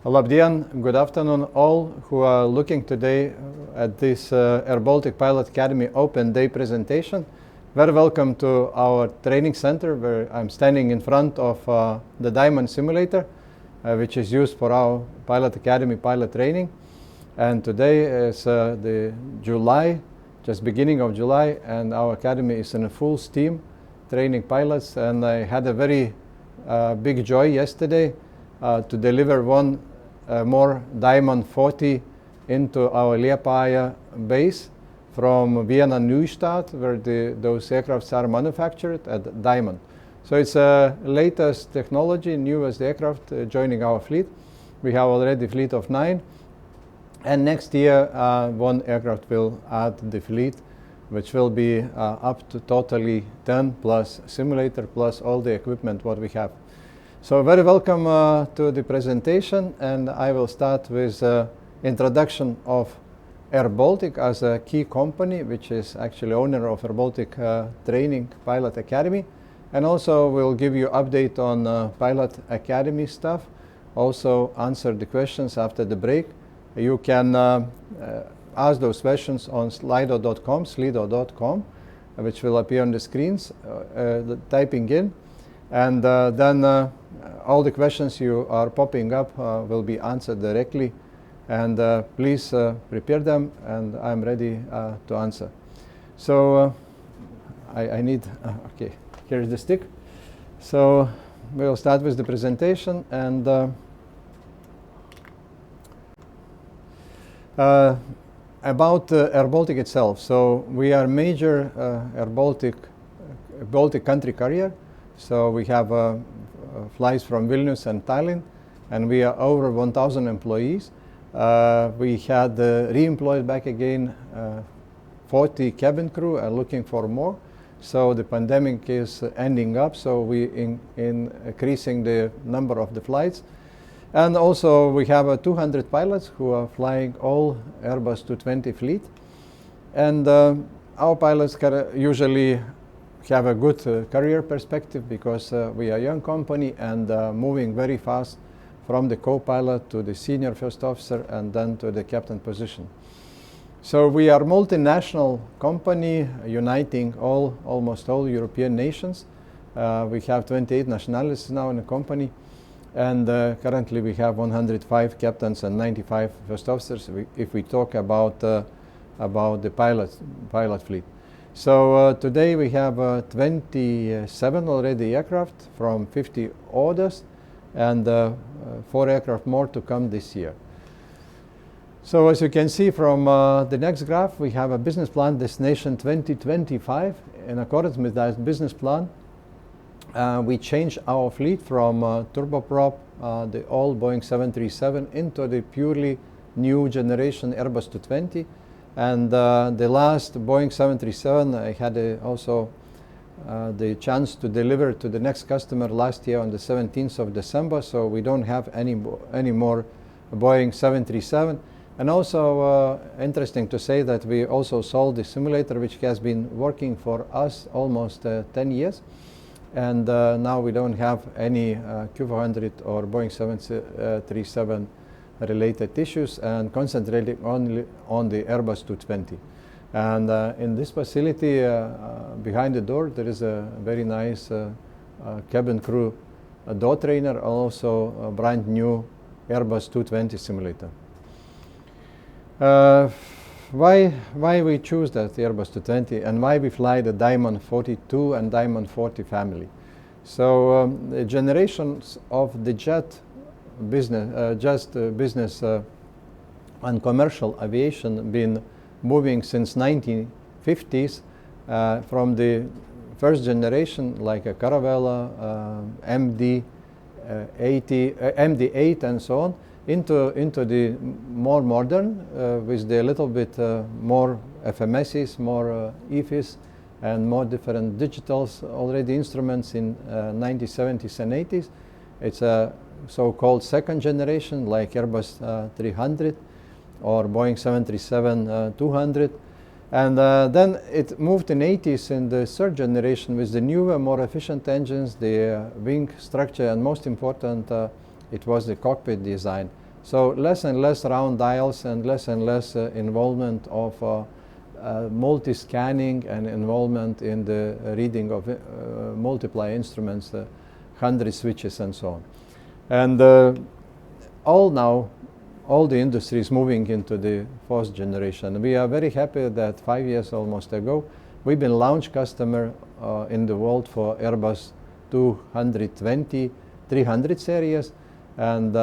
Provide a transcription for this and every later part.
Labdien, good afternoon all who are looking today at this airBaltic Pilot Academy Open Day presentation. Very welcome to our training center where I'm standing in front of the Diamond simulator, which is used for our Pilot Academy pilot training. And today is the July, just beginning of July, and our academy is in a full steam training pilots. And I had a very big joy yesterday to deliver one more Diamond 40 into our Liepāja base from Vienna Neustadt, where those aircrafts are manufactured at Diamond. So it's a latest technology, newest aircraft joining our fleet. We have already a fleet of 9. And next year, one aircraft will add the fleet, which will be up to totally 10 plus simulator plus all the equipment what we have. So very welcome to the presentation, and I will start with introduction of airBaltic as a key company, which is actually owner of airBaltic Training Pilot Academy. And also we'll give you update on Pilot Academy stuff. Also answer the questions after the break. You can ask those questions on slido.com, which will appear on the screens, typing in. And then all the questions you are popping up will be answered directly. And please prepare them, and I'm ready to answer. So I need, okay, here's the stick. So we'll start with the presentation. And about airBaltic itself. So we are major Baltic country carrier. So we have flights from Vilnius and Tallinn, and we are over 1,000 employees. We had re-employed back again 40 cabin crew and looking for more. So the pandemic is ending up, so we increasing the number of the flights. And also we have 200 pilots who are flying all Airbus 220 fleet. And our pilots usually have a good career perspective because we are a young company and moving very fast from the co-pilot to the senior first officer and then to the captain position. So we are a multinational company uniting almost all European nations. We have 28 nationalities now in the company, and currently we have 105 captains and 95 first officers if we talk about the pilot fleet. So today we have 27 already aircraft from 50 orders, and 4 aircraft more to come this year. So as you can see from the next graph, we have a business plan destination 2025. In accordance with that business plan, we changed our fleet from turboprop, the old Boeing 737, into the purely new generation Airbus 220. And the last Boeing 737, I had also the chance to deliver to the next customer last year on the 17th of December. So we don't have any more Boeing 737. And also interesting to say that we also sold the simulator, which has been working for us almost 10 years. And now we don't have any Q400 or Boeing 737 related issues, and concentrating only on the Airbus 220. And in this facility, behind the door, there is a very nice cabin crew door trainer, also a brand new Airbus 220 simulator. Why we choose that Airbus 220 and why we fly the Diamond 42 and Diamond 40 family? So the generations of the jet business, business and commercial aviation been moving since 1950s from the first generation like a Caravella, MD8 and so on into the more modern with the little bit more FMSs, more EFIs and more different digitals already instruments in 1970s and 80s. It's a so-called second generation like Airbus 300 or Boeing 737-200. And then it moved in 80s in the third generation with the newer, more efficient engines, the wing structure, and most important, it was the cockpit design. So less and less round dials and less involvement of multi-scanning and involvement in the reading of multiply instruments, 100 switches and so on. And all the industry is moving into the fourth generation. We are very happy that 5 years almost ago, we've been launch customer in the world for Airbus 220-300 series. And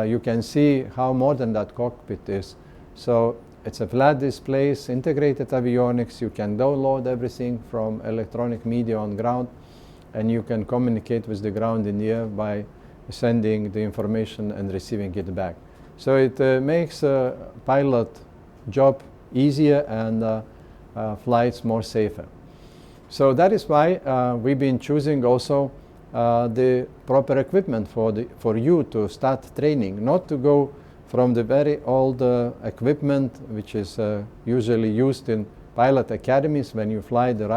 you can see how modern that cockpit is. So it's a flat displays, integrated avionics. You can download everything from electronic media on ground, and you can communicate with the ground in the air by sending the information and receiving it back. So it makes pilot job easier and flights more safer. So that is why we've been choosing also the proper equipment for you to start training, not to go from the very old equipment which is usually used in pilot academies when you fly the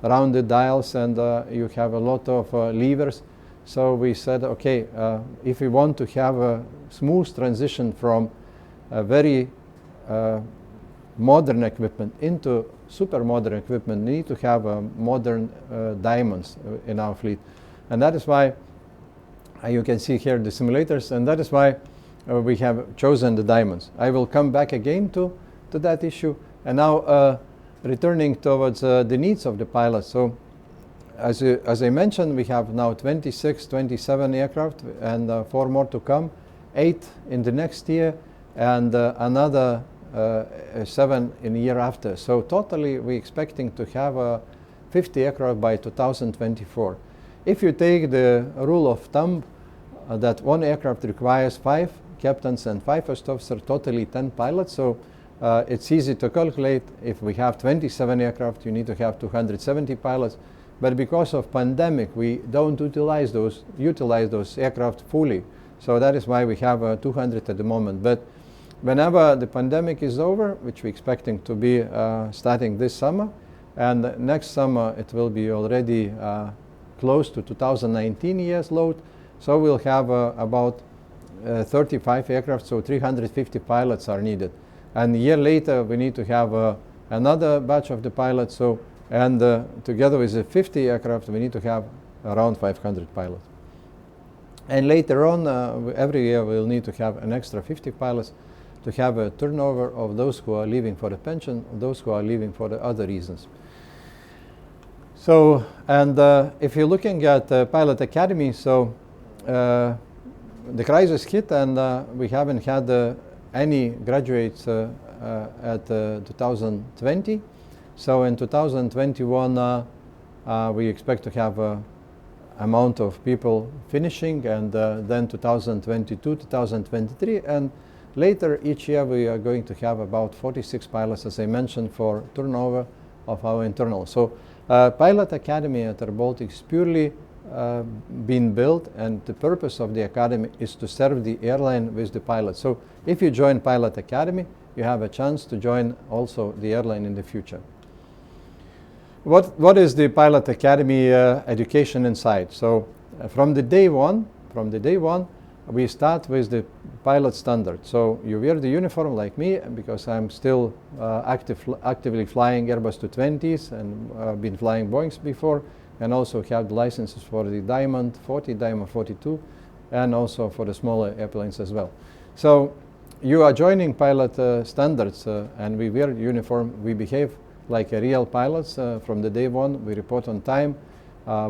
rounded dials and you have a lot of levers. So we said, okay, if we want to have a smooth transition from a very modern equipment into super modern equipment, we need to have modern diamonds in our fleet. And that is why you can see here the simulators, and that is why we have chosen the diamonds. I will come back again to that issue. And now returning towards the needs of the pilots. So as I mentioned, we have now 26, 27 aircraft and 4 more to come, 8 in the next year and another 7 in the year after. So totally we're expecting to have 50 aircraft by 2024. If you take the rule of thumb that one aircraft requires 5 captains and 5 first officers, totally 10 pilots. So it's easy to calculate. If we have 27 aircraft, you need to have 270 pilots. But because of pandemic, we don't utilize those aircraft fully. So that is why we have 200 at the moment. But whenever the pandemic is over, which we're expecting to be starting this summer, and next summer it will be already close to 2019 year's load. So we'll have about 35 aircraft, so 350 pilots are needed. And a year later, we need to have another batch of the pilots. So, and together with the 50 aircraft, we need to have around 500 pilots. And later on, every year, we'll need to have an extra 50 pilots to have a turnover of those who are leaving for the pension, those who are leaving for the other reasons. So, and if you're looking at Pilot Academy, so the crisis hit and we haven't had any graduates at 2020. So in 2021, we expect to have amount of people finishing, and then 2022, 2023, and later each year we are going to have about 46 pilots, as I mentioned, for turnover of our internal. So Pilot Academy at airBaltic is purely been built, and the purpose of the academy is to serve the airline with the pilots. So if you join Pilot Academy, you have a chance to join also the airline in the future. What is the Pilot Academy education inside? So from the day one, we start with the pilot standard. So you wear the uniform like me, because I'm still actively flying Airbus 220s and been flying Boeings before, and also have the licenses for the Diamond 40, Diamond 42, and also for the smaller airplanes as well. So you are joining pilot standards, and we wear uniform. We behave like a real pilots from the day one. We report on time.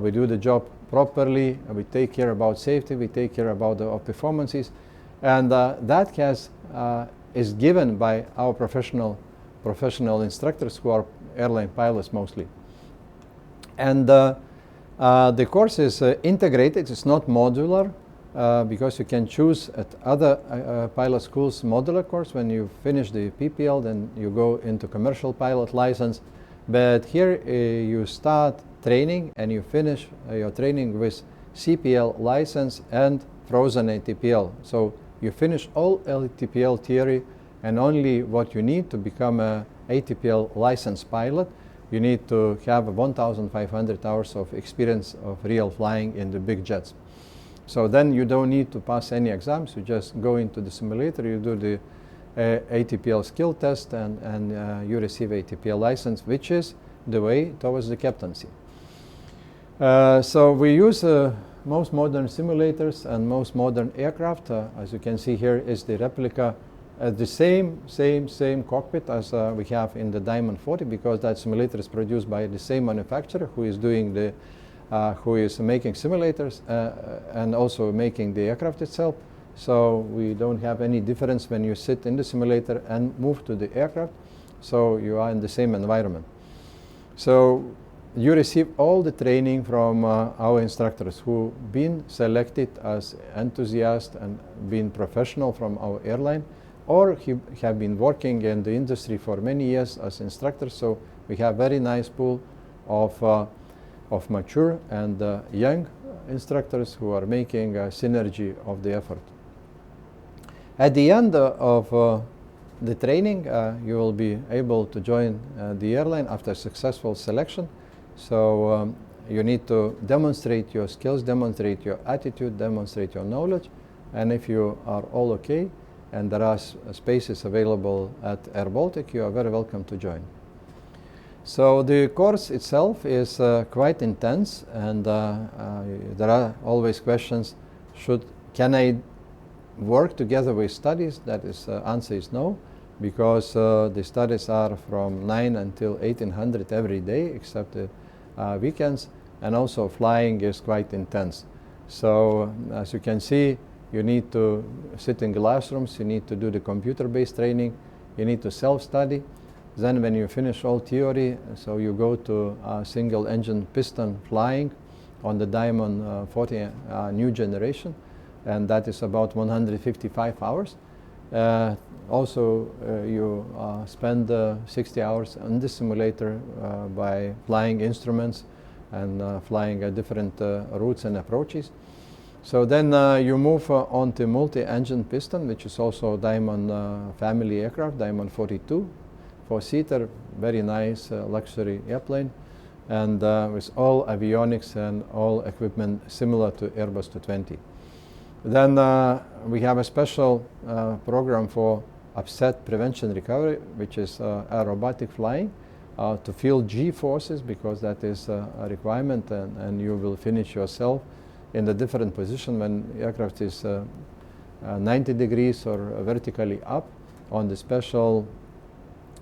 We do the job properly. We take care about safety. We take care about our performances, and that is given by our professional instructors who are airline pilots mostly. And the course is integrated. It's not modular, because you can choose at other pilot schools modular course. When you finish the PPL, then you go into commercial pilot license. But here you start training and you finish your training with CPL license and frozen ATPL. So you finish all ATPL theory, and only what you need to become a ATPL licensed pilot, you need to have 1,500 hours of experience of real flying in the big jets. So then you don't need to pass any exams. You just go into the simulator, you do the ATPL skill test, and you receive ATPL license, which is the way towards the captaincy. So we use most modern simulators and most modern aircraft. As you can see here is the replica, the same cockpit as we have in the Diamond 40, because that simulator is produced by the same manufacturer who is doing the who is making simulators and also making the aircraft itself. So we don't have any difference when you sit in the simulator and move to the aircraft. So you are in the same environment. So you receive all the training from our instructors who been selected as enthusiasts and been professional from our airline, or have been working in the industry for many years as instructors. So we have very nice pool of mature and young instructors who are making a synergy of the effort. At the end of the training, you will be able to join the airline after successful selection. So you need to demonstrate your skills, demonstrate your attitude, demonstrate your knowledge, and if you are all okay and there are spaces available at airBaltic, you are very welcome to join. So the course itself is quite intense, and there are always questions: can I work together with studies? That is, answer is no, because the studies are from 9 until 1800 every day, except the weekends, and also flying is quite intense. So as you can see, you need to sit in classrooms, you need to do the computer-based training, you need to self-study. Then when you finish all theory, so you go to single engine piston flying on the Diamond 40 new generation, and that is about 155 hours. Also, you spend 60 hours on the simulator by flying instruments and flying different routes and approaches. So then you move on to multi-engine piston, which is also Diamond family aircraft, Diamond 42, four-seater, very nice luxury airplane, and with all avionics and all equipment similar to Airbus 220. Then we have a special program for upset prevention recovery, which is aerobatic flying to feel G forces, because that is a requirement, and you will finish yourself in the different position when the aircraft is 90 degrees or vertically up on the special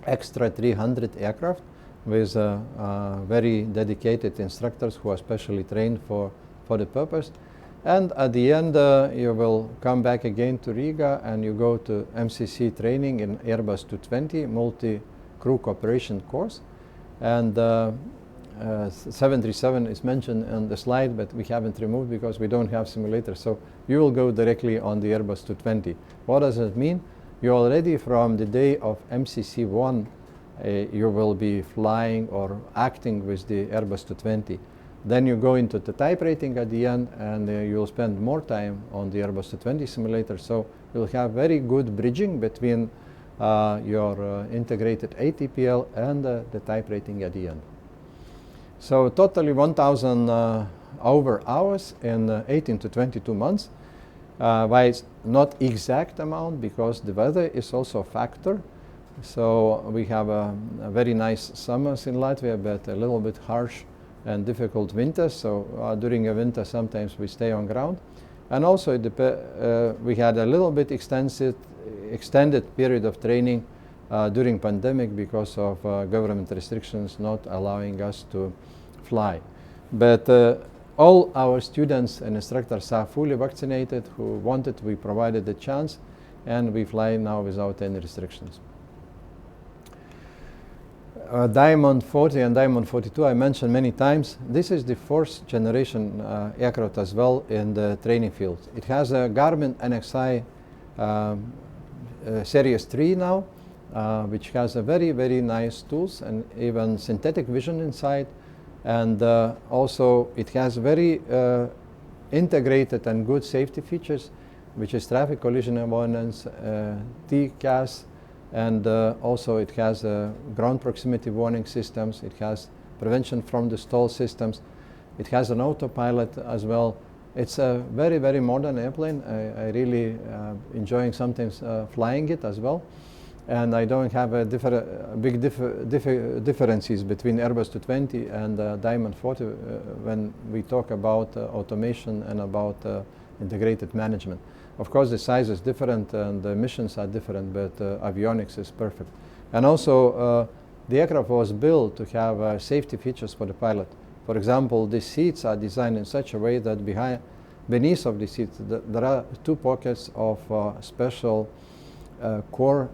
extra 300 aircraft with very dedicated instructors who are specially trained for the purpose. And at the end, you will come back again to Riga and you go to MCC training in Airbus 220 multi-crew cooperation course. And 737 is mentioned on the slide, but we haven't removed because we don't have simulators. So you will go directly on the Airbus 220. What does it mean? You already from the day of MCC 1, you will be flying or acting with the Airbus 220. Then you go into the type rating at the end, and you'll spend more time on the Airbus 220 simulator. So you'll have very good bridging between your integrated ATPL and the type rating at the end. So totally 1,000 over hours in 18 to 22 months. Why it's not exact amount, because the weather is also a factor. So we have a very nice summers in Latvia, but a little bit harsh and difficult winters. So during a winter, sometimes we stay on ground. And also we had a little bit extended period of training during pandemic because of government restrictions not allowing us to fly. But all our students and instructors are fully vaccinated. Who wanted, we provided the chance, and we fly now without any restrictions. Diamond 40 and Diamond 42 I mentioned many times. This is the fourth generation aircraft as well in the training field. It has a Garmin NXI Series 3 now, which has a very, very nice tools and even synthetic vision inside. And also it has very integrated and good safety features, which is traffic collision avoidance, TCAS, and also it has ground proximity warning systems. It has prevention from the stall systems. It has an autopilot as well, It's a very, very modern airplane. I really enjoying sometimes flying it as well. And I don't have a big differences between Airbus 220 and Diamond 40 when we talk about automation and about integrated management. Of course, the size is different and the missions are different, but avionics is perfect. And also, the aircraft was built to have safety features for the pilot. For example, the seats are designed in such a way that beneath of the seats there are two pockets of special core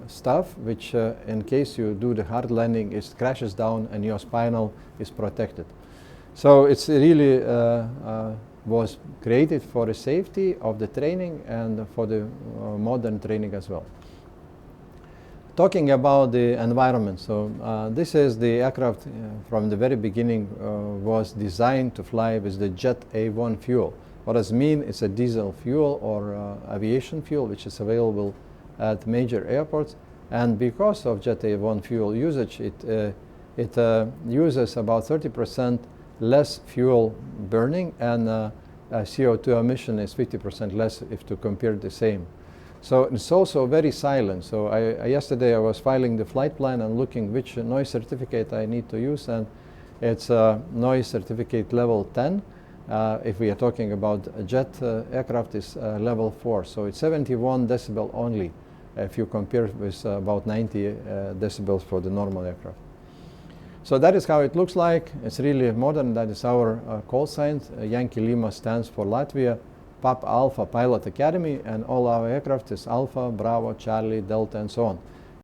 stuff, which in case you do the hard landing, it crashes down and your spinal is protected. So it's really was created for the safety of the training and for the modern training as well. Talking about the environment, so this is the aircraft from the very beginning was designed to fly with the Jet A1 fuel. What does it mean? It's a diesel fuel or aviation fuel which is available at major airports, and because of Jet A1 fuel usage, it uses about 30% less fuel burning, and CO2 emission is 50% less if to compare the same. So it's also very silent. So yesterday I was filing the flight plan and looking which noise certificate I need to use, and it's noise certificate level 10. If we are talking about a jet aircraft, is level 4. So it's 71 decibel only if you compare with about 90 decibels for the normal aircraft. So that is how it looks like. It's really modern. That is our call sign. Yankee Lima stands for Latvia, Papa Alpha Pilot Academy, and all our aircraft is Alpha, Bravo, Charlie, Delta, and so on.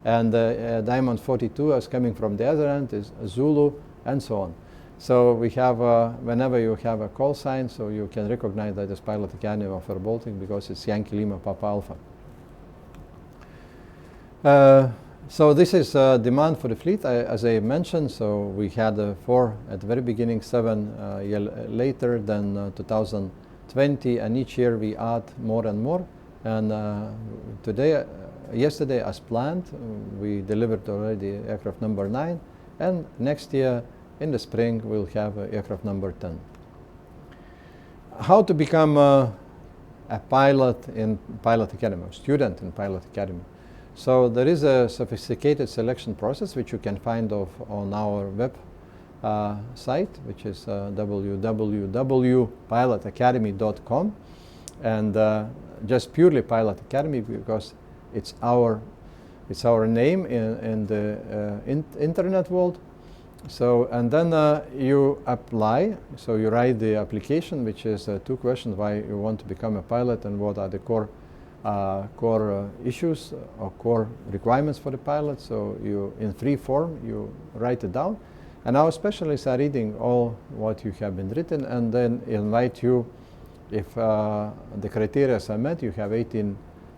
And Diamond 42 is coming from the other end, is Zulu, and so on. So we have, whenever you have a call sign, so you can recognize that as Pilot Academy of airBaltic because it's Yankee Lima Papa Alpha. So this is demand for the fleet, as I mentioned. So we had 4 at the very beginning, 7 years later than 2020, and each year we add more and more. And yesterday as planned, we delivered already aircraft number 9, and next year in the spring we'll have aircraft number 10. How to become a pilot in Pilot Academy, or student in Pilot Academy? So there is a sophisticated selection process which you can find on our web site, which is www.pilotacademy.com, and just purely Pilot Academy because it's our name in the internet world. So, and then you apply. So you write the application, which is 2 questions: why you want to become a pilot and what are the core issues or core requirements for the pilot. So you, in free form, you write it down, and our specialists are reading all what you have been written, and then invite you, if the criteria are met, you have 18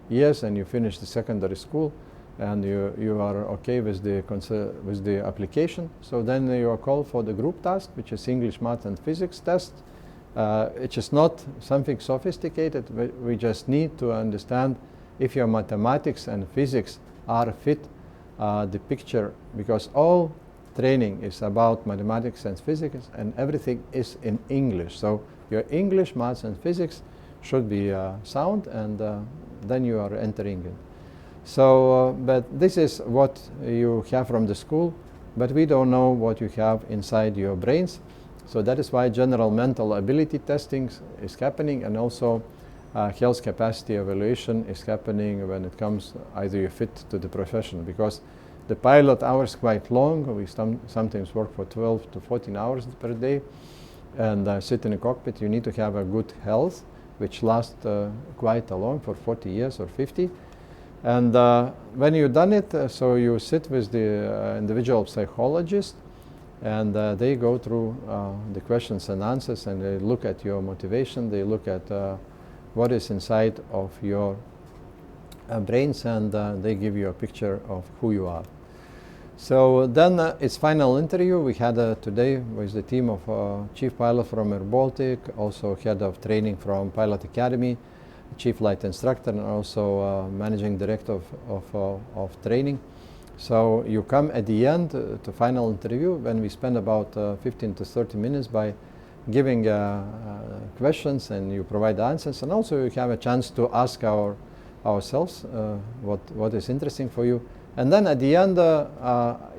years and you finish the secondary school, and you are okay with the application. So then you are called for the group task, which is English, Math, and Physics test. It is not something sophisticated. We just need to understand if your mathematics and physics are fit the picture, because all training is about mathematics and physics, and everything is in English. So your English, Maths, and Physics should be sound, and then you are entering it. So, but this is what you have from the school, but we don't know what you have inside your brains. So that is why general mental ability testing is happening, and also health capacity evaluation is happening when it comes either you fit to the profession, because the pilot hours quite long. We sometimes work for 12 to 14 hours per day and sit in a cockpit. You need to have a good health, which lasts quite a long, for 40 years or 50. And when you've done it, so you sit with the individual psychologist, and they go through the questions and answers, and they look at your motivation, they look at what is inside of your brains, and they give you a picture of who you are. So then it's final interview. We had today with the team of chief pilot from airBaltic, also head of training from Pilot Academy, chief flight instructor, and also managing director of training. So you come at the end to final interview, when we spend about 15 to 30 minutes by giving questions and you provide answers, and also you have a chance to ask ourselves what is interesting for you. And then at the end,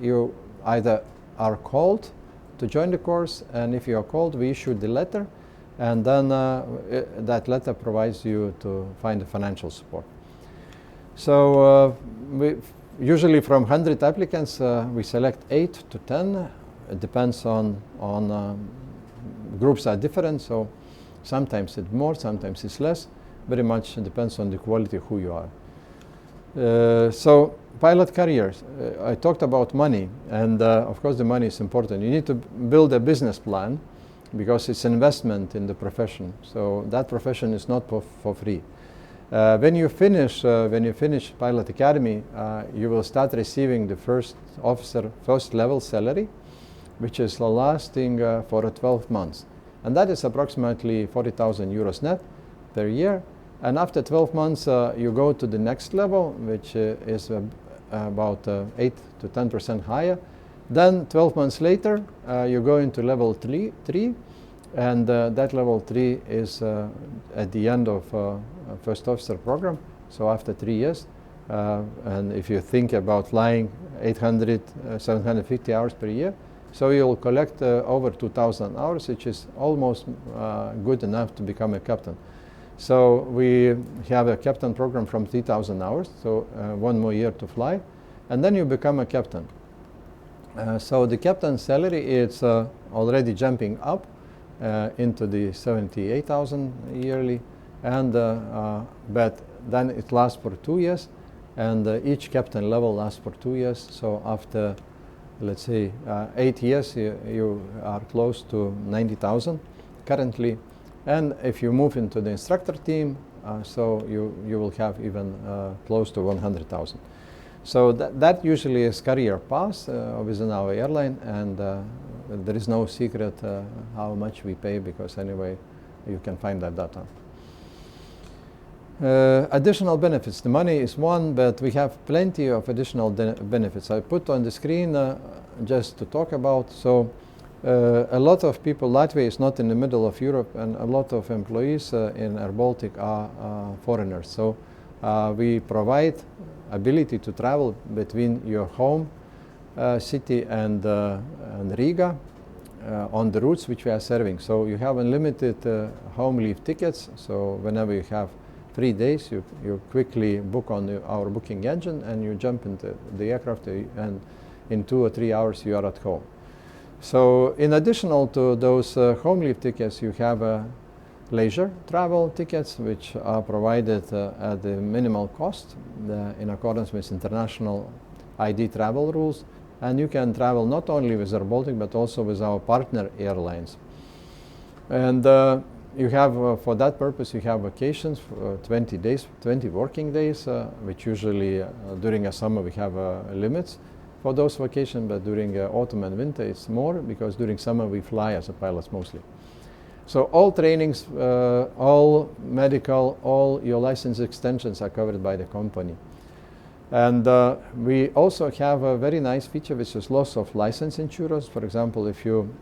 you either are called to join the course, and if you are called, we issue the letter, and then that letter provides you to find the financial support. So we usually from 100 applicants, we select 8 to 10. It depends on groups are different, so sometimes it's more, sometimes it's less. Very much depends on the quality of who you are. So pilot careers, I talked about money, and of course the money is important. You need to build a business plan because it's investment in the profession. So that profession is not for free. When you finish Pilot Academy, you will start receiving the first level salary, which is lasting for 12 months. And that is approximately 40,000 euros net per year. And after 12 months, you go to the next level, which is about 8 to 10% higher. Then 12 months later, you go into level 3, and that level 3 is at the end of first officer program. So after 3 years, and if you think about flying 800, 750 hours per year, so you'll collect over 2,000 hours, which is almost good enough to become a captain. So we have a captain program from 3,000 hours, so 1 more year to fly, and then you become a captain. So the captain salary is already jumping up into the 78,000 yearly, and but then it lasts for 2 years, and each captain level lasts for 2 years. So after, let's say, 8 years, you are close to 90,000 currently. And if you move into the instructor team, so you will have even close to 100,000. So that usually is career path within our airline, and there is no secret how much we pay, because anyway, you can find that data. Additional benefits. The money is one, but we have plenty of additional benefits. I put on the screen just to talk about. So a lot of people, Latvia is not in the middle of Europe, and a lot of employees in airBaltic are foreigners. So we provide ability to travel between your home city and Riga on the routes which we are serving. So you have unlimited home leave tickets. So whenever you have 3 days, you quickly book on our booking engine, and you jump into the aircraft, and in 2 or 3 hours you are at home. So in addition to those home leave tickets, you have leisure travel tickets, which are provided at the minimal cost in accordance with international ID travel rules. And you can travel not only with airBaltic, but also with our partner airlines. And you have, for that purpose, you have vacations for 20 days, 20 working days, which usually during a summer we have limits for those vacations, but during autumn and winter it's more, because during summer we fly as a pilots mostly. So all trainings, all medical, all your license extensions are covered by the company. And we also have a very nice feature, which is loss of license insurance. For example, if you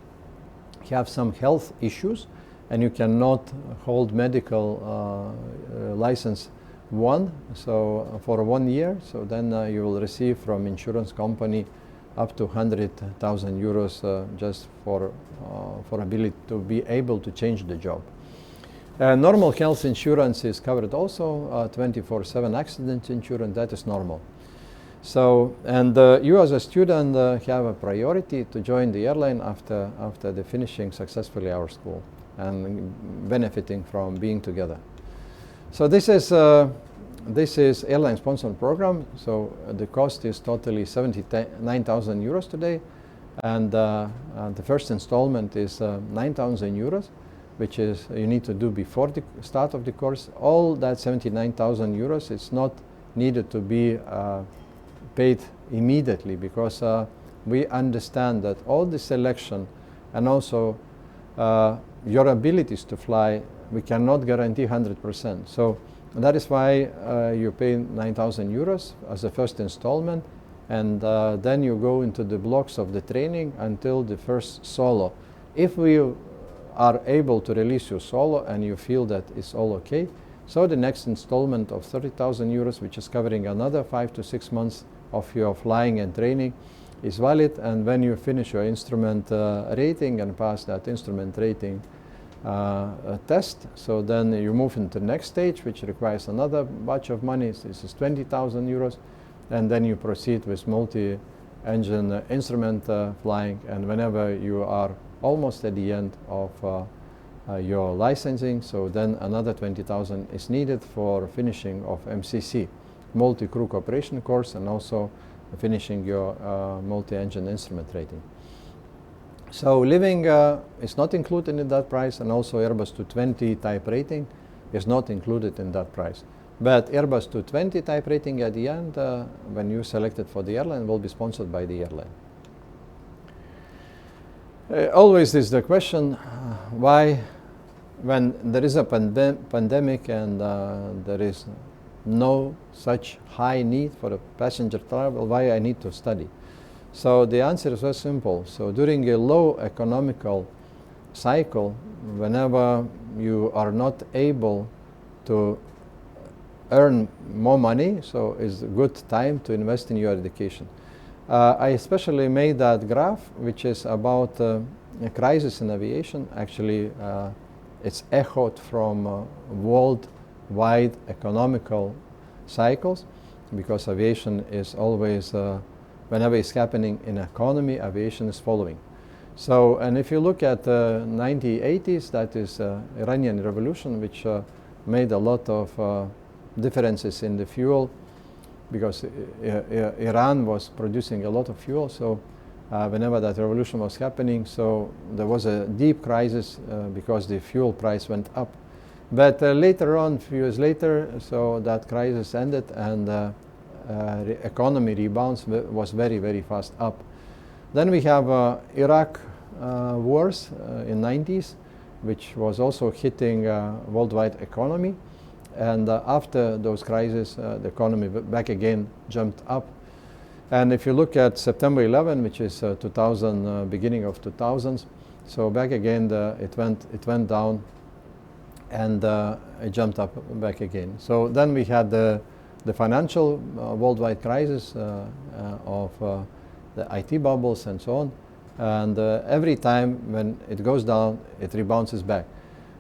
have some health issues and you cannot hold medical license so for 1 year, so then you will receive from insurance company up to 100,000 euros just for ability to be able to change the job. Normal health insurance is covered also, 24/7 accident insurance, that is normal. So, and you as a student have a priority to join the airline after the finishing successfully our school and benefiting from being together. So this is airline sponsored program. So the cost is totally 79,000 euros today, and the first installment is 9,000 euros, which is you need to do before the start of the course. All that 79,000 euros is not needed to be paid immediately, because we understand that all the selection and also your abilities to fly, we cannot guarantee 100%. So that is why you pay 9,000 euros as a first installment, and then you go into the blocks of the training until the first solo. If we are able to release you solo and you feel that it's all okay, so the next installment of 30,000 euros, which is covering another 5 to 6 months of your flying and training, is valid. And when you finish your instrument rating and pass that instrument rating test, so then you move into the next stage, which requires another batch of money. This is 20,000 euros. And then you proceed with multi-engine instrument flying. And whenever you are almost at the end of your licensing, so then another 20,000 is needed for finishing of MCC, multi-crew cooperation course, and also finishing your multi-engine instrument rating. So living is not included in that price, and also Airbus 220 type rating is not included in that price. But Airbus 220 type rating at the end, when you select it for the airline, will be sponsored by the airline. Always is the question, why, when there is a pandemic and there is no such high need for a passenger travel, why I need to study? So the answer is very simple. So during a low economical cycle, whenever you are not able to earn more money, so it's a good time to invest in your education. I especially made that graph, which is about a crisis in aviation. Actually, it's echoed from worldwide economical cycles, because aviation is always, whenever it's happening in economy, aviation is following. So, and if you look at the 1980s, that is Iranian Revolution, which made a lot of differences in the fuel, because Iran was producing a lot of fuel. So whenever that revolution was happening, so there was a deep crisis because the fuel price went up. But later on, a few years later, so that crisis ended, and the economy rebounds was very, very fast up. Then we have Iraq wars in 90s, which was also hitting worldwide economy. And after those crises, the economy back again jumped up. And if you look at September 11, which is 2000, beginning of 2000s, so back again it went down, and it jumped up back again. So then we had the financial worldwide crisis of the IT bubbles and so on. And every time when it goes down, it rebounds back.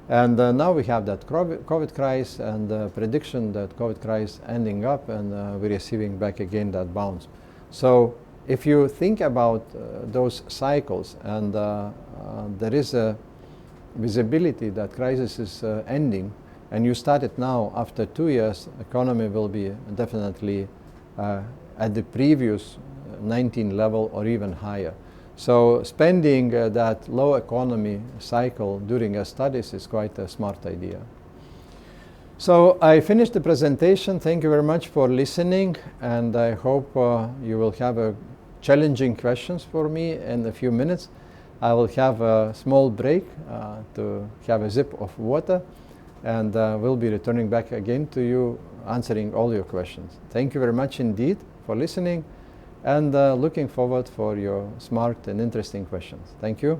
And now we have that COVID crisis, and the prediction that COVID crisis ending up, and we're receiving back again that bounce. So if you think about those cycles, and there is a visibility that crisis is ending, and you start it now, after 2 years, economy will be definitely at the previous 19 level or even higher. So spending that low economy cycle during your studies is quite a smart idea. So I finished the presentation. Thank you very much for listening, and I hope you will have challenging questions for me in a few minutes. I will have a small break to have a sip of water, and we'll be returning back again to you, answering all your questions. Thank you very much indeed for listening, and looking forward for your smart and interesting questions. Thank you.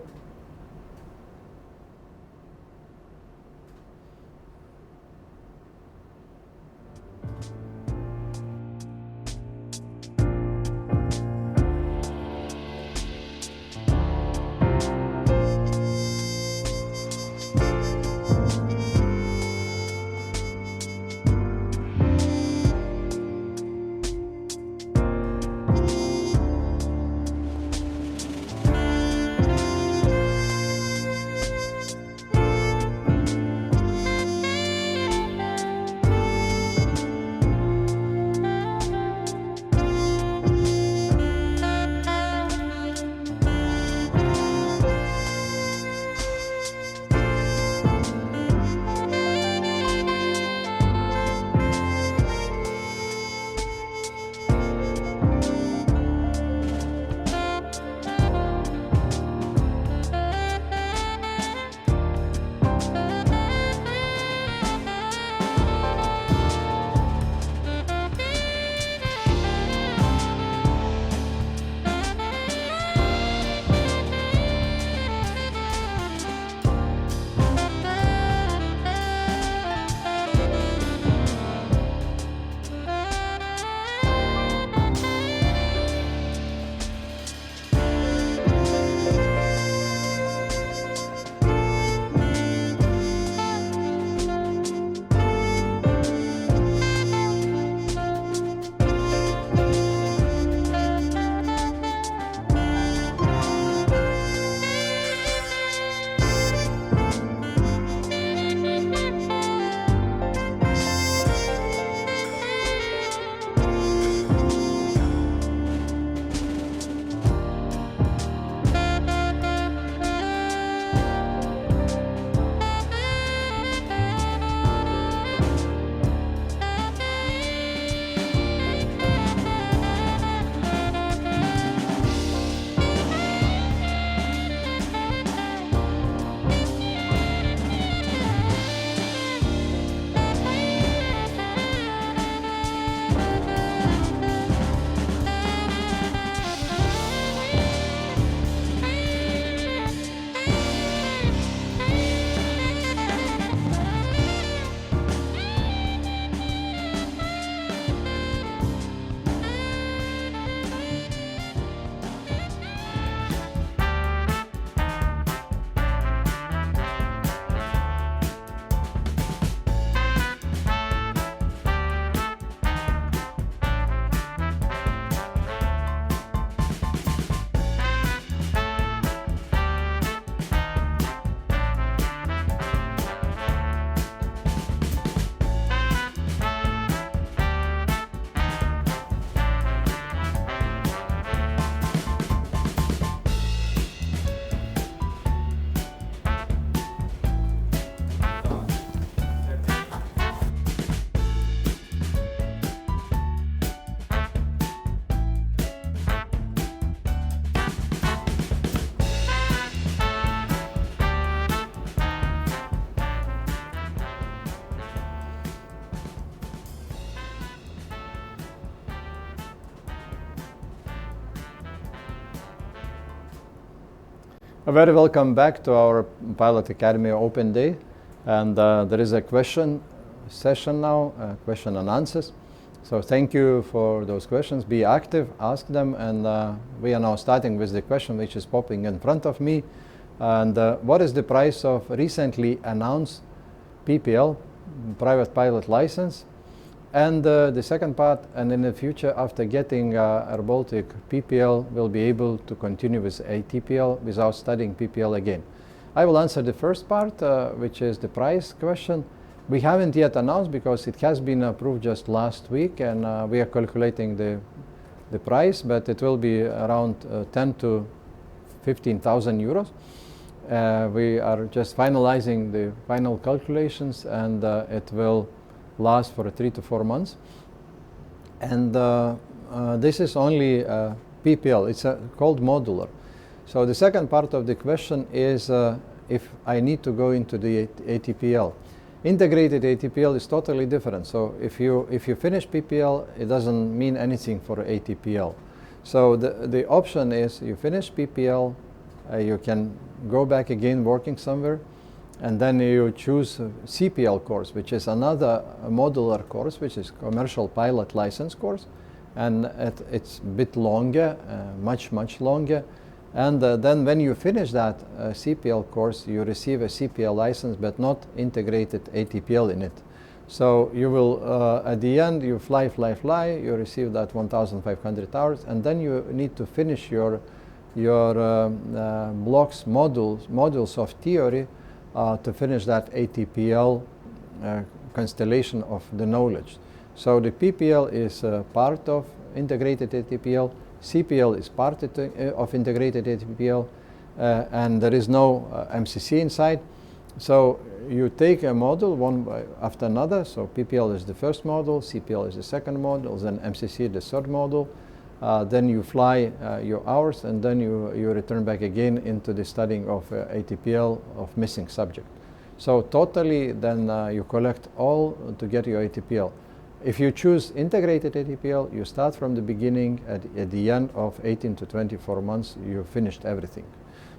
Very welcome back to our Pilot Academy Open Day. And there is a question session now, question and answers. So thank you for those questions. Be active, ask them. And we are now starting with the question which is popping in front of me. And what is the price of recently announced PPL, private pilot license? And the second part, and in the future, after getting airBaltic PPL, will be able to continue with ATPL without studying PPL again. I will answer the first part, which is the price question. We haven't yet announced because it has been approved just last week, and we are calculating the price, but it will be around 10 to 15,000 euros. We are just finalizing the final calculations, and it will last for 3 to 4 months. And this is only PPL. It's called modular. So the second part of the question is if I need to go into the ATPL. Integrated ATPL is totally different. So if you finish PPL, it doesn't mean anything for ATPL. So the option is you finish PPL, you can go back again working somewhere, and then you choose a CPL course, which is another modular course, which is commercial pilot license course, and it's a bit longer, much longer. And then when you finish that CPL course, you receive a CPL license, but not integrated ATPL in it. So you will, at the end, you fly, you receive that 1,500 hours, and then you need to finish your blocks, modules of theory to finish that ATPL constellation of the knowledge. So the PPL is part of integrated ATPL, CPL is part of integrated ATPL, and there is no MCC inside. So you take a module one after another. So PPL is the first module, CPL is the second module, then MCC the third module. Then you fly your hours, and then you return back again into the studying of ATPL of missing subject. So totally then you collect all to get your ATPL. If you choose integrated ATPL, you start from the beginning. At the end of 18 to 24 months, you finished everything.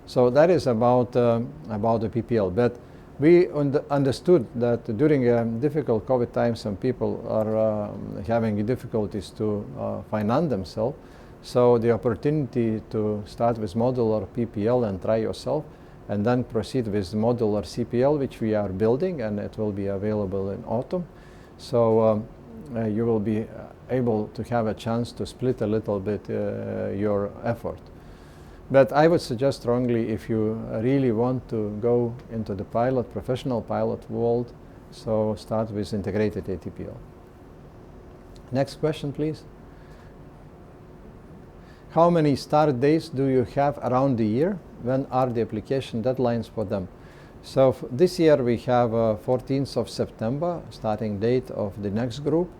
So that is about the PPL. But we understood that during difficult COVID times, some people are having difficulties to finance themselves. So the opportunity to start with modular PPL and try yourself, and then proceed with modular CPL, which we are building, and it will be available in autumn. So you will be able to have a chance to split a little bit your effort. But I would suggest strongly, if you really want to go into the professional pilot world, so start with integrated ATPL. Next question, please. How many start days do you have around the year? When are the application deadlines for them? So this year we have 14th of September, starting date of the next group,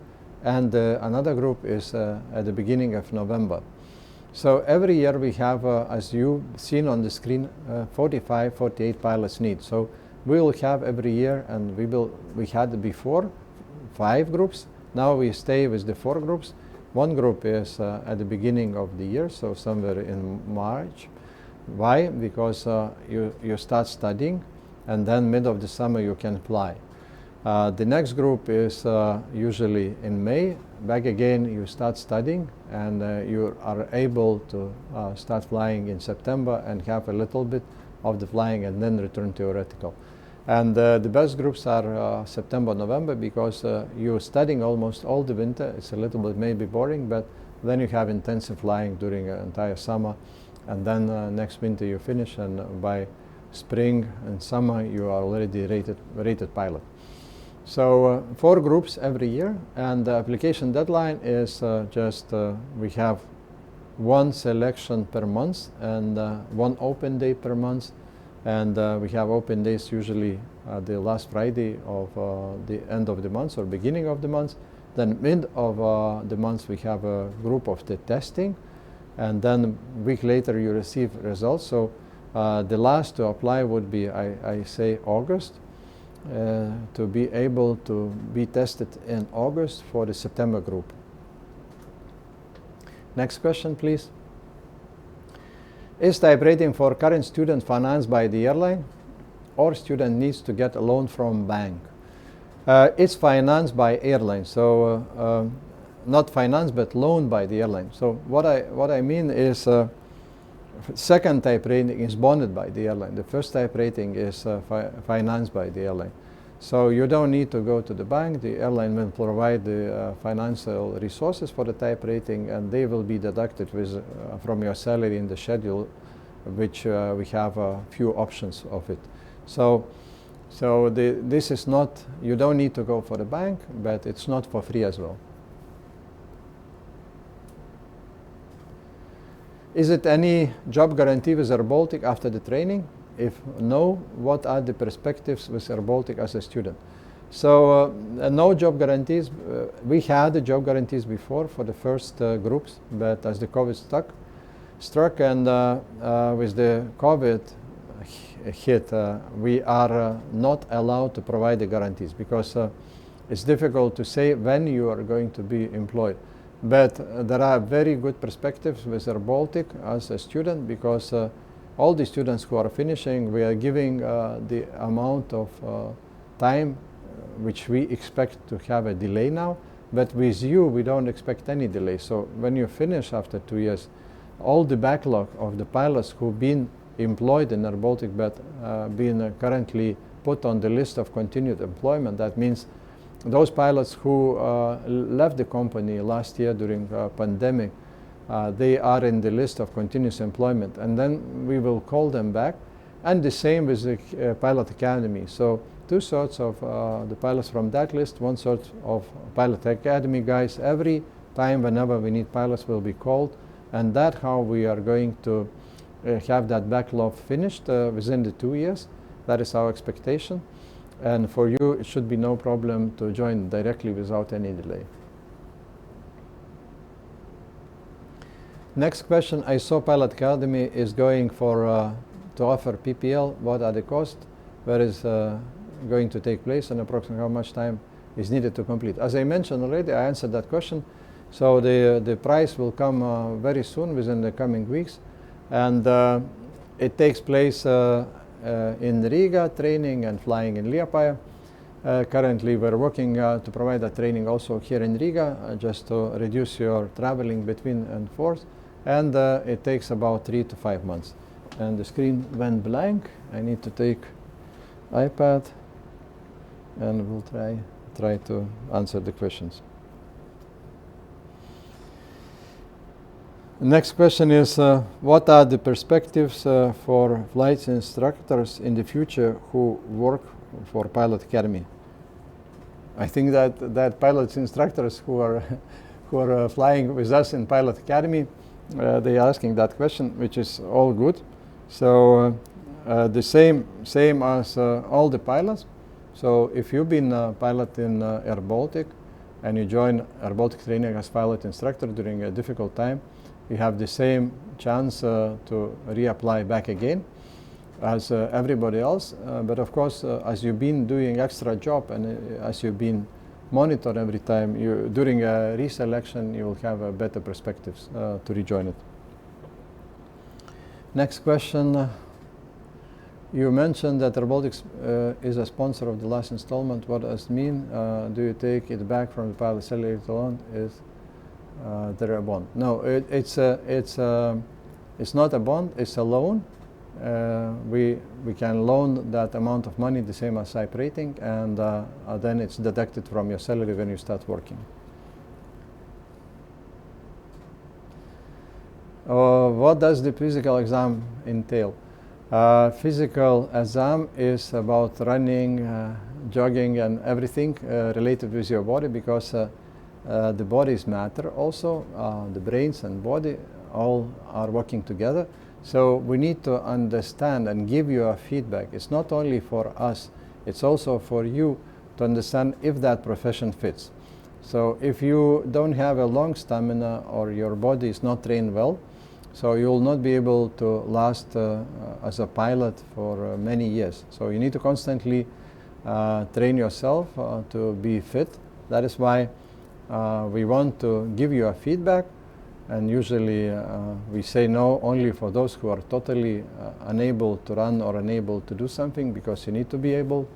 and another group is at the beginning of November. So every year we have, as you've seen on the screen, 45, 48 pilots need. So we will have every year, and we had before 5 groups. Now we stay with the 4 groups. One group is at the beginning of the year, so somewhere in March. Why? Because you start studying, and then mid of the summer you can fly. The next group is usually in May. Back again, you start studying, and you are able to start flying in September and have a little bit of the flying, and then return theoretical. And the best groups are September, November, because you're studying almost all the winter. It's a little bit maybe boring, but then you have intensive flying during an entire summer, and then next winter you finish, and by spring and summer you are already rated pilot. So 4 groups every year, and the application deadline is we have 1 selection per month and 1 open day per month, and we have open days usually the last Friday of the end of the month or beginning of the month. Then mid of the month we have a group of the testing, and then a week later you receive results. So the last to apply would be, I say, August. To be able to be tested in August for the September group. Next question, please. Is type rating for current student financed by the airline, or student needs to get a loan from bank? It's financed by airline, so not financed but loaned by the airline. So what I mean is second type rating is bonded by the airline. The first type rating is financed by the airline. So you don't need to go to the bank. The airline will provide the financial resources for the type rating, and they will be deducted from your salary in the schedule, which we have a few options of it. So this is not, you don't need to go for the bank, but it's not for free as well. Is it any job guarantee with airBaltic after the training? If no, what are the perspectives with airBaltic as a student? So no job guarantees. We had the job guarantees before for the first groups, but as the COVID struck and with the COVID hit, we are not allowed to provide the guarantees because it's difficult to say when you are going to be employed. But there are very good perspectives with airBaltic as a student, because all the students who are finishing, we are giving the amount of time which we expect to have a delay now. But with you, we don't expect any delay. So when you finish after 2 years, all the backlog of the pilots who've been employed in airBaltic but being currently put on the list of continued employment, that means those pilots who left the company last year during pandemic, they are in the list of continuous employment, and then we will call them back. And the same with the pilot academy. So two sorts of the pilots from that list, one sort of pilot academy guys. Every time whenever we need pilots will be called, and that's how we are going to have that backlog finished within the 2 years. That is our expectation. And for you, it should be no problem to join directly without any delay. Next question. I saw Pilot Academy is going for to offer PPL. What are the costs? Where is going to take place, and approximately how much time is needed to complete? As I mentioned already, I answered that question. So the price will come very soon, within the coming weeks, and it takes place in Riga, training and flying in Liepaja. Currently, we're working to provide that training also here in Riga, just to reduce your traveling between and forth. And it takes about 3 to 5 months. And the screen went blank. I need to take iPad, and we'll try to answer the questions. Next question is, what are the perspectives for flight instructors in the future who work for Pilot Academy? I think that pilot instructors who are flying with us in Pilot Academy, they are asking that question, which is all good. So the same as all the pilots. So if you've been a pilot in airBaltic and you join airBaltic training as pilot instructor during a difficult time, you have the same chance to reapply back again as everybody else. But of course, as you've been doing extra job and as you've been monitored every time, during a reselection, you will have better perspectives to rejoin it. Next question. You mentioned that airBaltic is a sponsor of the last installment. What does it mean? Do you take it back from the pilot salary alone? Is there a bond? No, it's not a bond. It's a loan. We can loan that amount of money, the same as type rating, and then it's deducted from your salary when you start working. What does the physical exam entail? Physical exam is about running, jogging, and everything related with your body, because the bodies matter also. The brains and body all are working together. So we need to understand and give you a feedback. It's not only for us, it's also for you to understand if that profession fits. So if you don't have a long stamina or your body is not trained well, so you will not be able to last as a pilot for many years. So you need to constantly train yourself to be fit. That is why we want to give you a feedback And usually we say no only for those who are totally unable to run or unable to do something, because you need to be able,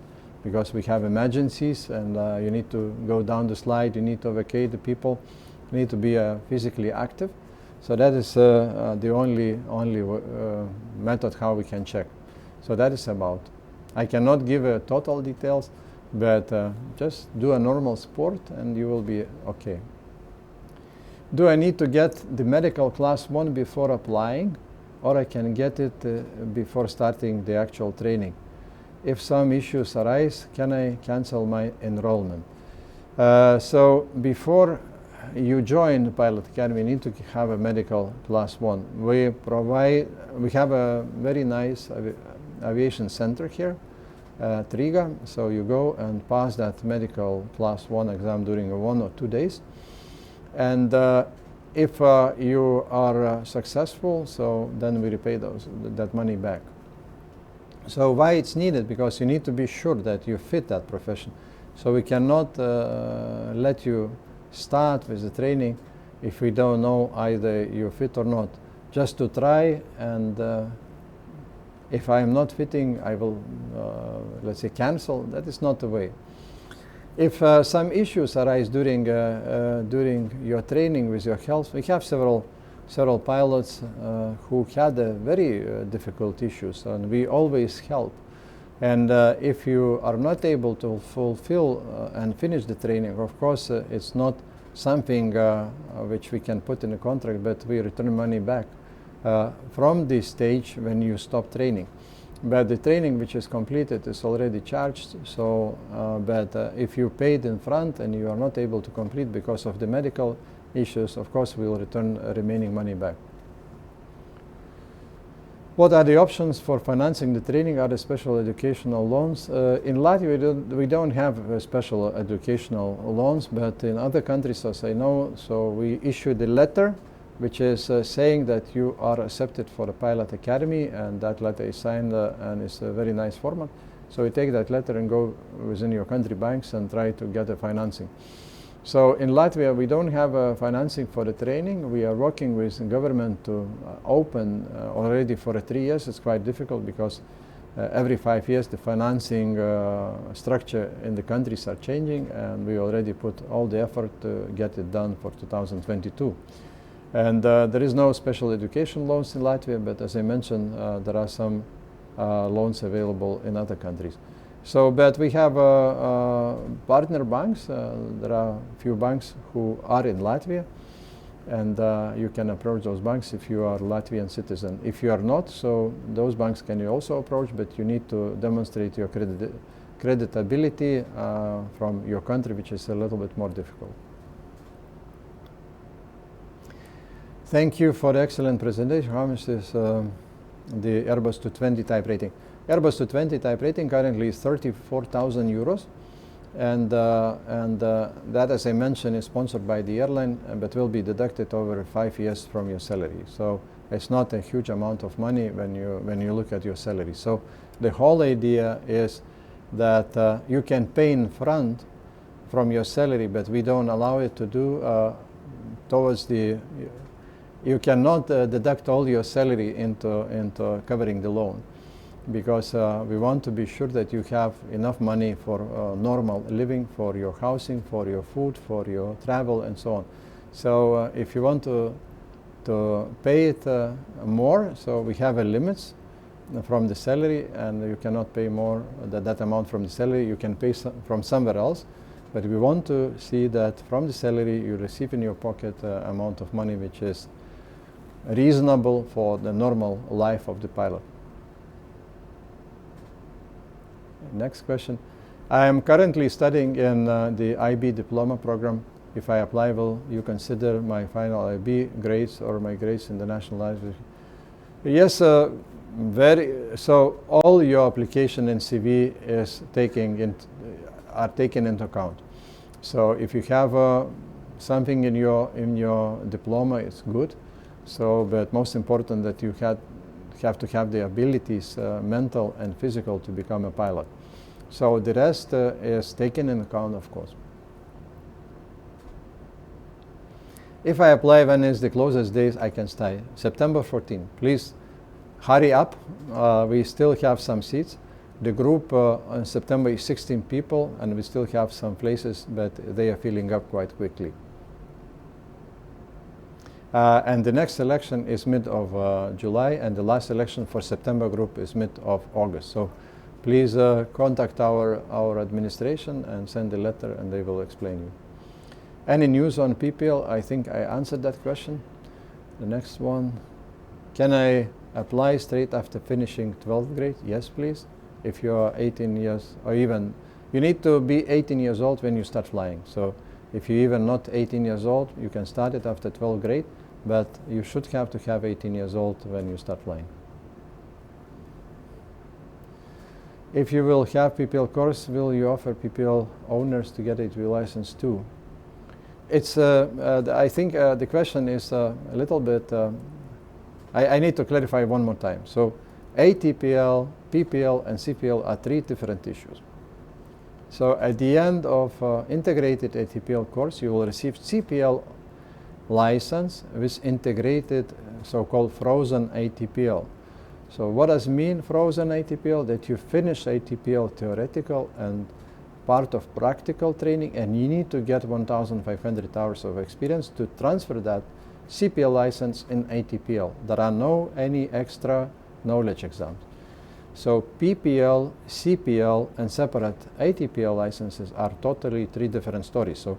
because we have emergencies and you need to go down the slide, you need to evacuate the people, you need to be physically active. So that is the only method how we can check. So that is about. I cannot give total details, but just do a normal sport and you will be okay. Do I need to get the medical class 1 before applying, or I can get it before starting the actual training? If some issues arise, can I cancel my enrollment? So before you join the Pilot Academy, you need to have a medical class 1. We have a very nice aviation center here at Riga, so you go and pass that medical class 1 exam during 1 or 2 days. And if you are successful, so then we repay that money back. So why it's needed? Because you need to be sure that you fit that profession. So we cannot let you start with the training if we don't know either you fit or not. Just to try, and if I am not fitting, I will, let's say, cancel. That is not the way. If some issues arise during your training with your health, we have several pilots who had very difficult issues, and we always help. And if you are not able to fulfill and finish the training, of course, it's not something which we can put in a contract, but we return money back from the stage when you stop training. But the training which is completed is already charged, so but if you paid in front and you are not able to complete because of the medical issues, of course we will return remaining money back. What are the options for financing the training? Are there special educational loans? In Latvia we don't have special educational loans, but in other countries, as I know, so we issued a letter which is saying that you are accepted for the Pilot Academy, and that letter is signed and it's a very nice format. So you take that letter and go within your country banks and try to get the financing. So in Latvia we don't have financing for the training. We are working with the government to open already for 3 years. It's quite difficult because every 5 years the financing structure in the countries are changing, and we already put all the effort to get it done for 2022. And there is no special education loans in Latvia, but as I mentioned, there are some loans available in other countries. So, but we have partner banks. There are a few banks who are in Latvia, and you can approach those banks if you are a Latvian citizen. If you are not, so those banks can you also approach, but you need to demonstrate your creditability from your country, which is a little bit more difficult. Thank you for the excellent presentation. How much is the Airbus 220 type rating? Airbus 220 type rating currently is 34,000 euros, and that, as I mentioned, is sponsored by the airline, but will be deducted over 5 years from your salary. So it's not a huge amount of money when you look at your salary. So the whole idea is that you can pay in front from your salary, but we don't allow it to do towards the. You cannot deduct all your salary into covering the loan, because we want to be sure that you have enough money for normal living, for your housing, for your food, for your travel, and so on. So if you want to pay it more, so we have a limits from the salary, and you cannot pay more than that amount from the salary. You can pay from somewhere else, but we want to see that from the salary you receive in your pocket amount of money which is reasonable for the normal life of the pilot. Next question. I am currently studying in the IB diploma program. If I apply, will you consider my final IB grades or my grades in the national library? Yes, so all your application and CV is are taken into account. So if you have something in your diploma, it's good. So, but most important that you have to have the abilities, mental and physical, to become a pilot. So the rest is taken into account, of course. If I apply when is the closest days, I can stay. September 14. Please hurry up. We still have some seats. The group in September is 16 people, and we still have some places, but they are filling up quite quickly. And the next election is mid of July, and the last election for September group is mid of August. So please contact our administration and send a letter, and they will explain you. Any news on PPL? I think I answered that question. The next one. Can I apply straight after finishing 12th grade? Yes, please. If you are 18 years, or even, you need to be 18 years old when you start flying. So if you're even not 18 years old, you can start it after 12th grade, but you should have to have 18 years old when you start flying. If you will have PPL course, will you offer PPL owners to get a ATPL license too? It's, I think the question is a little bit, I need to clarify one more time. So ATPL, PPL, and CPL are three different issues. So at the end of integrated ATPL course, you will receive CPL license with integrated so-called frozen ATPL. So what does mean frozen ATPL? That you finish ATPL theoretical and part of practical training, and you need to get 1,500 hours of experience to transfer that CPL license in ATPL. There are no any extra knowledge exams. So PPL, CPL, and separate ATPL licenses are totally three different stories. So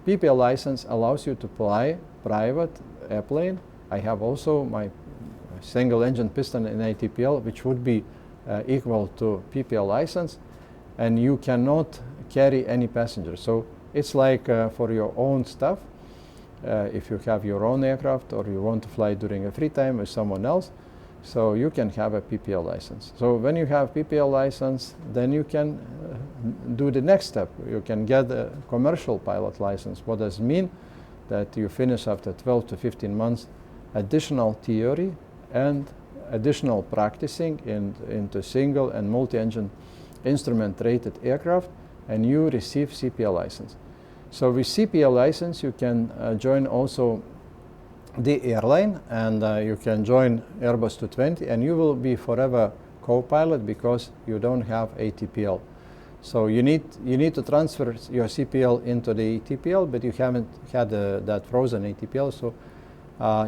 PPL license allows you to fly private airplane. I have also my single engine piston in ATPL, which would be equal to PPL license, and you cannot carry any passengers. So it's like for your own stuff, if you have your own aircraft or you want to fly during a free time with someone else, so you can have a PPL license. So when you have PPL license, then you can do the next step. You can get a commercial pilot license. What does it mean? That you finish after 12 to 15 months additional theory and additional practicing into single and multi-engine instrument rated aircraft, and you receive CPL license. So with CPL license, you can join also the airline, and you can join Airbus 220, and you will be forever co-pilot because you don't have ATPL. So you need to transfer your CPL into the ATPL, but you haven't had that frozen ATPL. So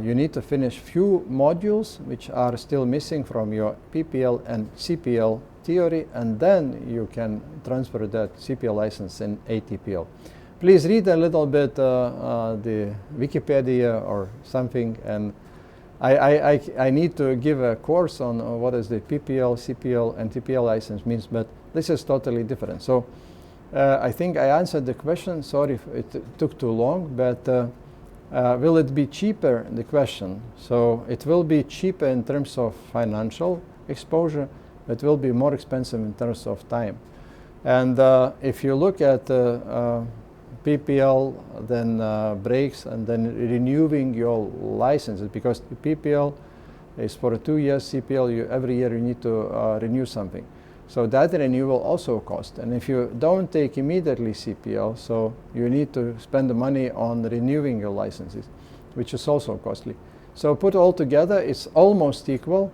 you need to finish few modules which are still missing from your PPL and CPL theory, and then you can transfer that CPL license in ATPL. Please read a little bit the Wikipedia or something, and I need to give a course on what is the PPL, CPL, and TPL license means, but this is totally different. So I think I answered the question. Sorry if it took too long, but will it be cheaper? The question. So it will be cheaper in terms of financial exposure, but it will be more expensive in terms of time. And if you look at PPL, then breaks, and then renewing your licenses, because the PPL is for 2 years, CPL every year you need to renew something. So that renewal also costs. And if you don't take immediately CPL, so you need to spend the money on renewing your licenses, which is also costly. So put all together, it's almost equal.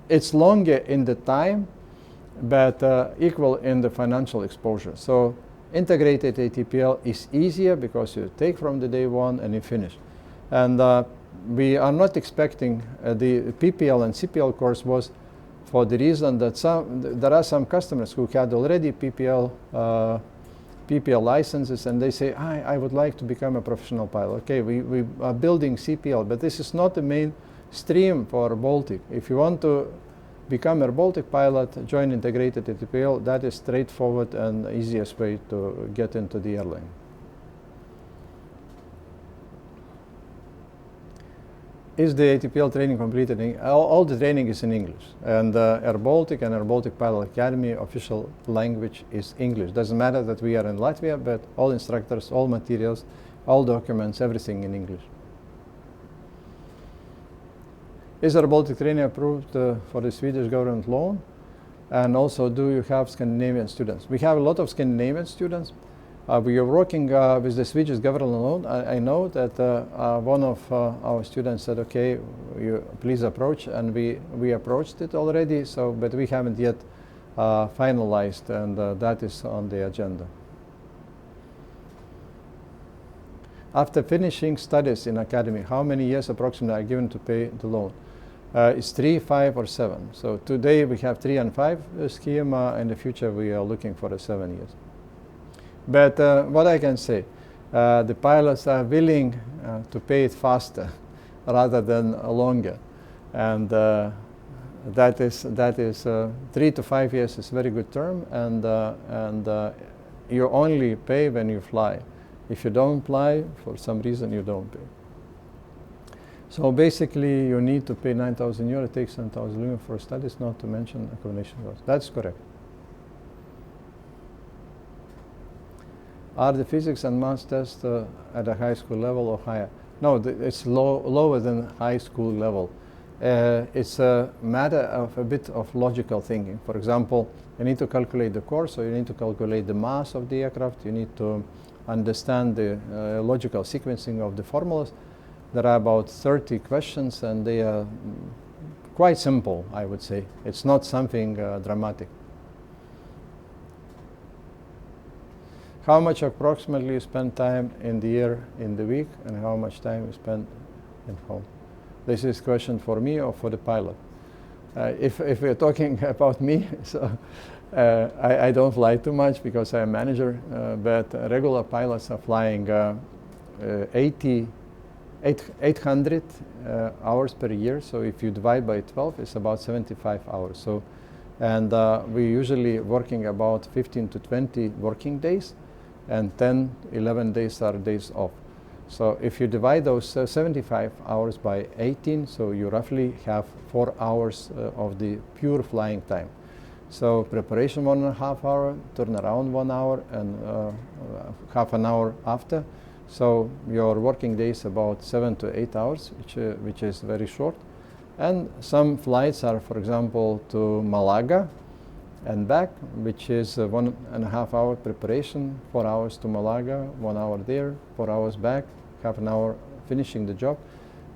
It's longer in the time, but equal in the financial exposure. So integrated ATPL is easier because you take from the day one and you finish. And we are not expecting the PPL and CPL course was for the reason that there are some customers who had already PPL licenses, and they say, I would like to become a professional pilot. Okay, we are building CPL, but this is not the main stream for Baltic. If you want to become a Baltic pilot, join integrated ATPL, that is straightforward and easiest way to get into the airline. Is the ATPL training completed? All the training is in English, and airBaltic and airBaltic Pilot Academy official language is English. Doesn't matter that we are in Latvia, but all instructors, all materials, all documents, everything in English. Is airBaltic training approved for the Swedish government loan? And also, do you have Scandinavian students? We have a lot of Scandinavian students. We are working with the Swedish government alone. I know that one of our students said, okay, you please approach, and we approached it already, so, but we haven't yet finalized, and that is on the agenda. After finishing studies in academy, how many years approximately are given to pay the loan? It's 3, 5, or 7. So today we have 3 and 5 scheme. In the future we are looking for 7 years. But what I can say, the pilots are willing to pay it faster rather than longer, and that is 3 to 5 years is a very good term, and you only pay when you fly. If you don't fly, for some reason you don't pay. So basically you need to pay 9,000 euro, it takes 10,000 euro for studies, not to mention accommodation costs. That's correct. Are the physics and maths tests at a high school level or higher? No, it's lower than high school level. It's a matter of a bit of logical thinking. For example, you need to calculate the course, so you need to calculate the mass of the aircraft, you need to understand the logical sequencing of the formulas. There are about 30 questions, and they are quite simple, I would say. It's not something dramatic. How much approximately you spend time in the air in the week, and how much time you spend at home? This is a question for me or for the pilot. If we're talking about me, so I don't fly too much because I'm a manager, but regular pilots are flying 800 hours per year. So if you divide by 12, it's about 75 hours. So, and we're usually working about 15 to 20 working days, and 10, 11 days are days off. So if you divide those 75 hours by 18, so you roughly have 4 hours of the pure flying time. So preparation 1.5 hours, turnaround 1 hour, and half an hour after. So your working day is about 7 to 8 hours, which is very short. And some flights are, for example, to Malaga and back, which is 1.5 hour preparation, 4 hours to Malaga, 1 hour there, 4 hours back, half an hour finishing the job.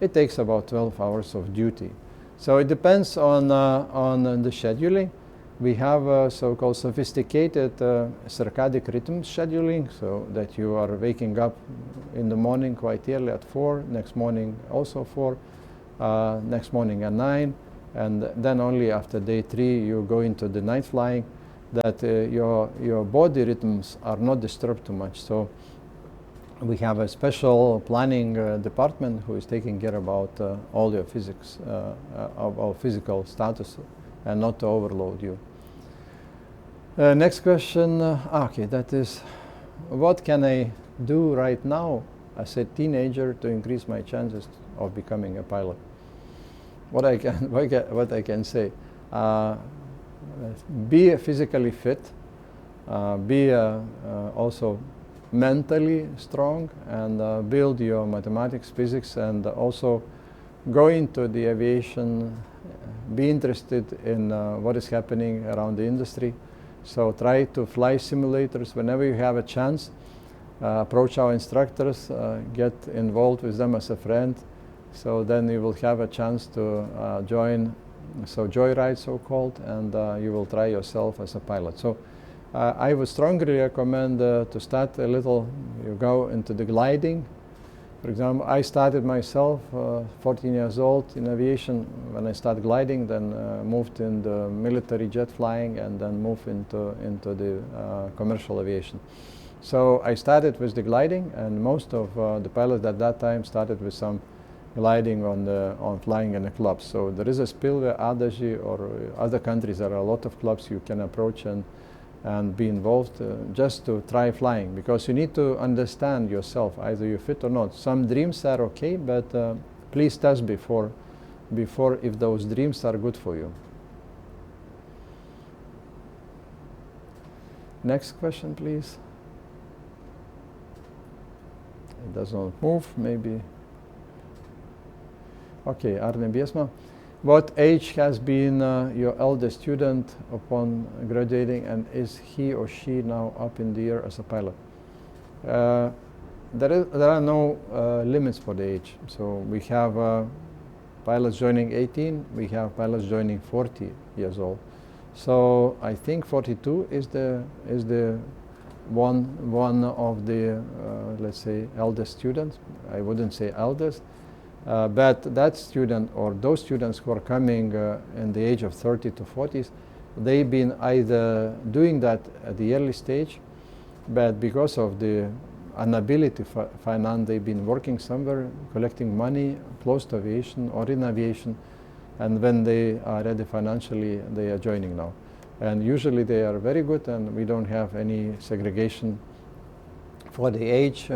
It takes about 12 hours of duty. So it depends on the scheduling. We have so-called sophisticated circadian rhythm scheduling, so that you are waking up in the morning quite early at 4, next morning also 4, next morning at 9, and then only after day 3 you go into the night flying, that your body rhythms are not disturbed too much. So we have a special planning department who is taking care about all your physics, of physical status, and not to overload you. Next question, okay, that is, what can I do right now as a teenager to increase my chances of becoming a pilot? What I can say, be physically fit, be also mentally strong, and build your mathematics, physics, and also go into the aviation, be interested in what is happening around the industry. So try to fly simulators whenever you have a chance. Approach our instructors, get involved with them as a friend. So then you will have a chance to join, so joyride so-called, and you will try yourself as a pilot. So I would strongly recommend to start a little, you go into the gliding. For example, I started myself 14 years old in aviation when I started gliding, then moved in the military jet flying, and then moved into the commercial aviation. So I started with the gliding, and most of the pilots at that time started with some gliding on flying in the clubs. So there is a spillway, Adaji, or other countries, there are a lot of clubs you can approach and be involved just to try flying, because you need to understand yourself, either you're fit or not. Some dreams are okay, but please test before if those dreams are good for you. Next question, please. It does not move, maybe. Okay, Arne Biesma. What age has been your eldest student upon graduating, and is he or she now up in the air as a pilot? There are no limits for the age. So we have pilots joining 18, we have pilots joining 40 years old. So I think 42 is the one of the let's say eldest students. I wouldn't say eldest, but that student or those students who are coming in the age of 30 to 40s, they've been either doing that at the early stage, but because of the inability to finance, they've been working somewhere, collecting money close to aviation or in aviation, and when they are ready financially, they are joining now. And usually they are very good, and we don't have any segregation for the age,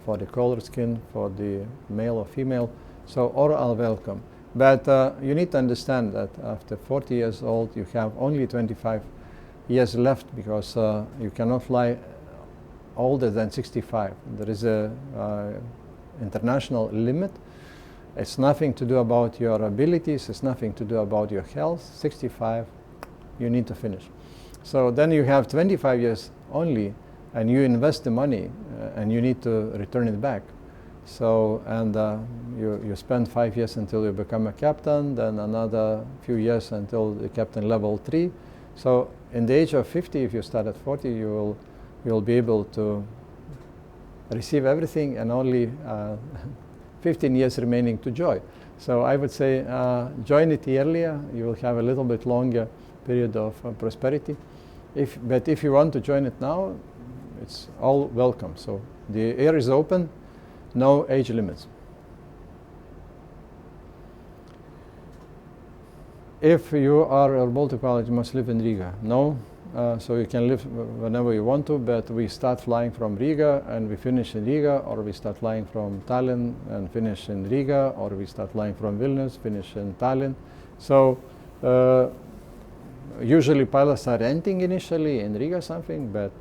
for the color skin, for the male or female. So all are welcome. But you need to understand that after 40 years old, you have only 25 years left, because you cannot fly older than 65. There is a international limit. It's nothing to do about your abilities, it's nothing to do about your health. 65, you need to finish. So then you have 25 years only, and you invest the money and you need to return it back. So, and you spend 5 years until you become a captain, then another few years until the captain level 3. So in the age of 50, if you start at 40, you'll be able to receive everything, and only 15 years remaining to join. So I would say join it earlier. You will have a little bit longer period of prosperity. But if you want to join it now, it's all welcome. So the air is open, no age limits. If you are a airBaltic pilot, you must live in Riga. No. So you can live whenever you want to, but we start flying from Riga and we finish in Riga, or we start flying from Tallinn and finish in Riga, or we start flying from Vilnius, finish in Tallinn. So usually pilots are renting initially in Riga something, but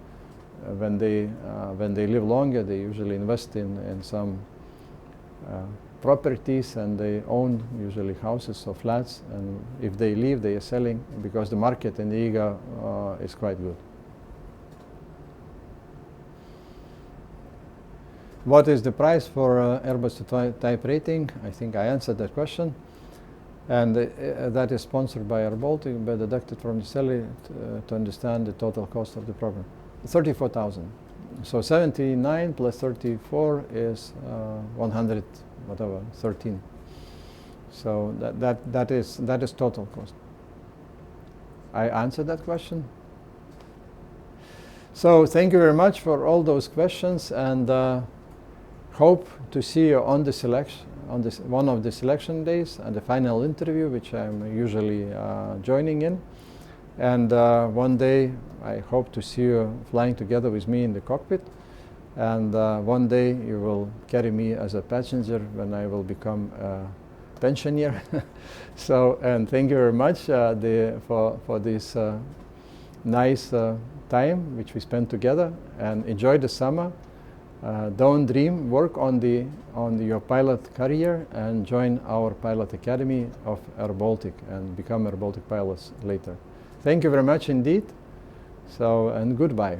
when they live longer, they usually invest in some properties, and they own usually houses or flats, and if they leave, they are selling, because the market in Riga is quite good. What is the price for Airbus type rating? I think I answered that question, and that is sponsored by airBaltic, but deducted from the salary to understand the total cost of the program. 34,000. So 79 plus 34 is 100. Whatever, 13. So that is total cost. I answered that question. So thank you very much for all those questions, and hope to see you on the selection, on this one of the selection days, and the final interview, which I'm usually joining in. And one day I hope to see you flying together with me in the cockpit. And one day you will carry me as a passenger when I will become a pensioner. So, and thank you very much for this nice time which we spent together, and enjoy the summer. Don't dream, work on your pilot career, and join our pilot academy of airBaltic and become airBaltic pilots later. Thank you very much indeed. So, and goodbye.